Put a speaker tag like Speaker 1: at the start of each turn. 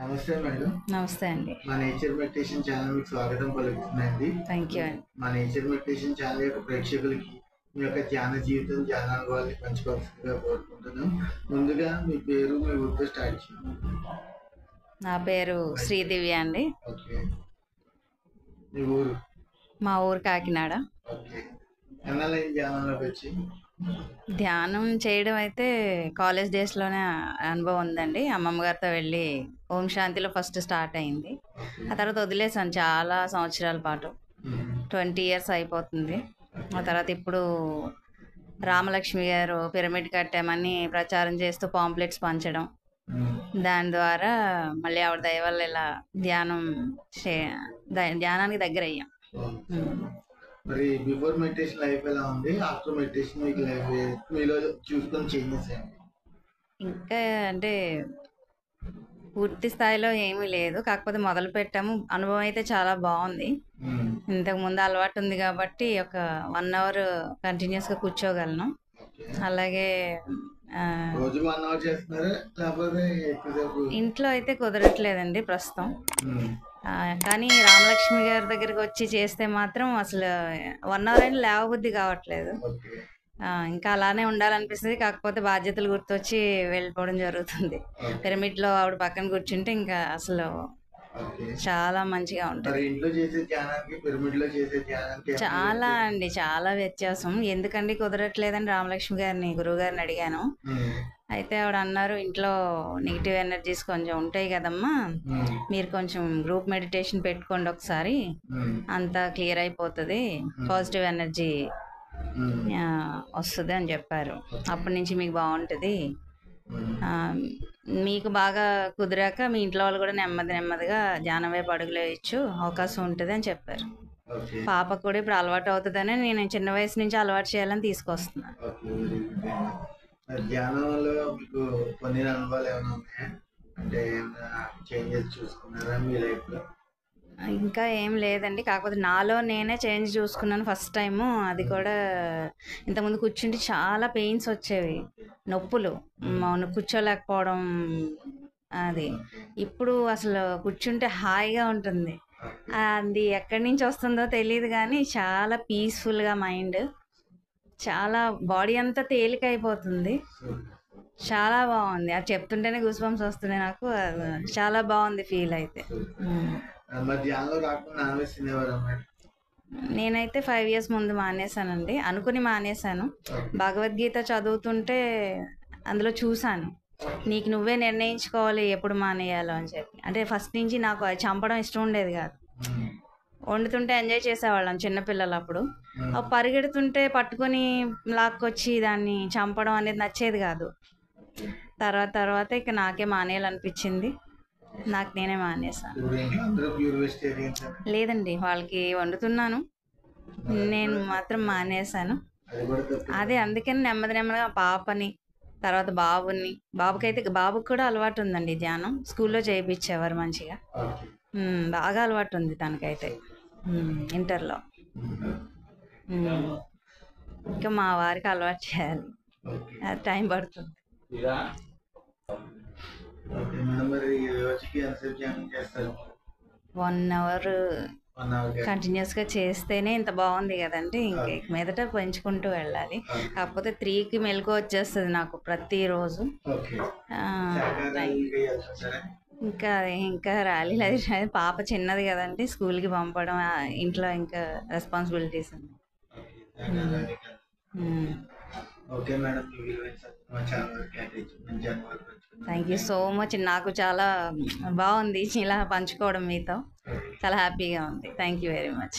Speaker 1: నమస్తే మేడం.
Speaker 2: నమస్తే అండి.
Speaker 1: మా నేచర్ మెడిటేషన్ ఛానల్ మీకు స్వాగతం పలుకుతుందండి.
Speaker 2: థ్యాంక్ యూ అండి.
Speaker 1: మా నేచర్ మెడిటేషన్ ఛానల్ యొక్క ప్రేక్షకులకి మీ యొక్క ధ్యాన జీవితం, ధ్యాన అనుభవాల్ని పంచుకోవాల్సిందిగా కోరుకుంటున్నాం. ముందుగా మీ పేరు, మీ ఊరితో స్టార్ట్ చేయండి.
Speaker 2: నా పేరు శ్రీదివ్య అండి.
Speaker 1: ఓకే. మీ ఊరు?
Speaker 2: మా ఊరు కాకినాడ.
Speaker 1: ఓకే. ఎన్నాళ్ళైంది ధ్యానంలోకి వచ్చి?
Speaker 2: ధ్యానం చేయడం అయితే కాలేజ్ డేస్లోనే అనుభవం ఉందండి. అమ్మమ్మ గారితో వెళ్ళి ఓం శాంతిలో ఫస్ట్ స్టార్ట్ అయింది. ఆ తర్వాత వదిలేసాను చాలా సంవత్సరాల పాటు. 20 years అయిపోతుంది. ఆ తర్వాత ఇప్పుడు రామలక్ష్మి గారు పిరమిడ్ కట్టామని ప్రచారం చేస్తూ పాంప్లెట్స్ పంచడం, దాని ద్వారా మళ్ళీ ఆవిడ దయ వల్ల ఇలా ధ్యానానికి దగ్గర అయ్యాం.
Speaker 1: మరి బిఫోర్ మెడిటేషన్ లైఫ్ ఎలా ఉంది? ఆఫ్టర్ మెడిటేషన్ మీకు లైఫ్ మీలో చూసుకొని చేంజెస్ ఏంటి?
Speaker 2: ఇంకా అంటే పూర్తి స్థాయిలో ఏమీ లేదు, కాకపోతే మొదలు పెట్టాము. అనుభవం అయితే చాలా బాగుంది. ఇంతకు ముందు అలవాటు ఉంది కాబట్టి ఒక 1 hour కంటిన్యూస్గా కూర్చోగలను. అలాగే
Speaker 1: రోజు 1 hour చేస్తున్నారా లేకపోతే
Speaker 2: ఇంట్లో అయితే కుదరట్లేదండి ప్రస్తుతం. కానీ రామలక్ష్మి గారి దగ్గరికి వచ్చి చేస్తే మాత్రం అసలు 1 hour అయినా లేవబుద్ధి కావట్లేదు. ఇంకా అలానే ఉండాలనిపిస్తుంది, కాకపోతే బాధ్యతలు గుర్తొచ్చి వెళ్ళిపోవడం జరుగుతుంది. పిరమిడ్లో ఆవిడ పక్కన కూర్చుంటే ఇంకా అసలు చాలా మంచిగా ఉంటుంది. చాలా అండి, చాలా వ్యత్యాసం. ఎందుకండి కుదరట్లేదని రామలక్ష్మి గారిని, గురువు గారిని అడిగాను. అయితే ఆవిడ అన్నారు, ఇంట్లో నెగిటివ్ ఎనర్జీస్ కొంచెం ఉంటాయి కదమ్మా, మీరు కొంచెం గ్రూప్ మెడిటేషన్ పెట్టుకోండి ఒకసారి, అంతా క్లియర్ అయిపోతుంది, పాజిటివ్ ఎనర్జీ వస్తుంది అని చెప్పారు. అప్పటి నుంచి మీకు బాగుంటుంది, మీకు బాగా కుదిరాక మీ ఇంట్లో వాళ్ళు కూడా నెమ్మదిగా ధ్యానం వైపు అడుగులు వేయచ్చు అవకాశం ఉంటుంది అని చెప్పారు. పాపకు కూడా ఇప్పుడు అలవాటు అవుతుందని నేను చిన్న వయసు నుంచి అలవాటు చేయాలని తీసుకొస్తున్నాను.
Speaker 1: ధ్యానంలో మీకు కొన్ని అనుభవాలు ఏమైనా ఉన్నాయా? అంటే చేంజెస్ చూసుకున్నారా మీ లైఫ్లో?
Speaker 2: ఇంకా ఏం లేదండి, కాకపోతే నాలో నేనే చేంజ్ చూసుకున్నాను ఫస్ట్ టైము. అది కూడా ఇంతకుముందు కూర్చుంటే చాలా పెయిన్స్ వచ్చేవి, నొప్పులు, కూర్చోలేకపోవడం. అది ఇప్పుడు అసలు కూర్చుంటే హాయిగా ఉంటుంది. అది ఎక్కడి నుంచి వస్తుందో తెలియదు కానీ చాలా పీస్ఫుల్గా మైండ్, చాలా బాడీ అంతా తేలిక అయిపోతుంది. చాలా బాగుంది, అది చెప్తుంటేనే గూస్ బంప్స్ వస్తున్నాయి నాకు. చాలా బాగుంది ఫీల్ అయితే. నేనైతే 5 years ముందు మానేశానండి, అనుకుని మానేశాను. భగవద్గీత చదువుతుంటే అందులో చూశాను, నీకు నువ్వే నిర్ణయించుకోవాలి ఎప్పుడు మానేయాలో అని చెప్పి. అంటే ఫస్ట్ నుంచి నాకు అది చంపడం ఇష్టం ఉండేది కాదు. వండుతుంటే ఎంజాయ్ చేసేవాళ్ళం చిన్నపిల్లలు. అప్పుడు పరిగెడుతుంటే పట్టుకొని లాక్కొచ్చి దాన్ని చంపడం అనేది నచ్చేది కాదు. తర్వాత ఇక నాకే మానేయాలనిపించింది, నాకు నేనే మానేసాను. లేదండి, వాళ్ళకి వండుతున్నాను, నేను మాత్రం మానేశాను. అదే అందుకని నెమ్మదిగా పాపని, తర్వాత బాబుకి కూడా అలవాటు ఉందండి ధ్యానం. స్కూల్లో చేయించేవారు మంచిగా, బాగా అలవాటు ఉంది తనకైతే ఇంటర్లో. ఇంకా మా వారికి అలవాటు చేయాలి, అది టైం పడుతుంది. 1 hour కంటిన్యూస్గా చేస్తేనే ఇంత బాగుంది కదండి. ఇంక మీదట పెంచుకుంటూ వెళ్ళాలి. కాకపోతే 3కి మెలకు వచ్చేస్తుంది నాకు ప్రతిరోజు. ఇంకా ర్యాలీలు అది, పాప చిన్నది కదండి, స్కూల్కి పంపడం, ఇంట్లో ఇంకా రెస్పాన్సిబిలిటీస్ ఉన్నాయి. Thank you so much. నాకు చాలా బాగుంది ఇలా పంచుకోవడం మీతో, చాలా హ్యాపీగా ఉంది. Thank you very much.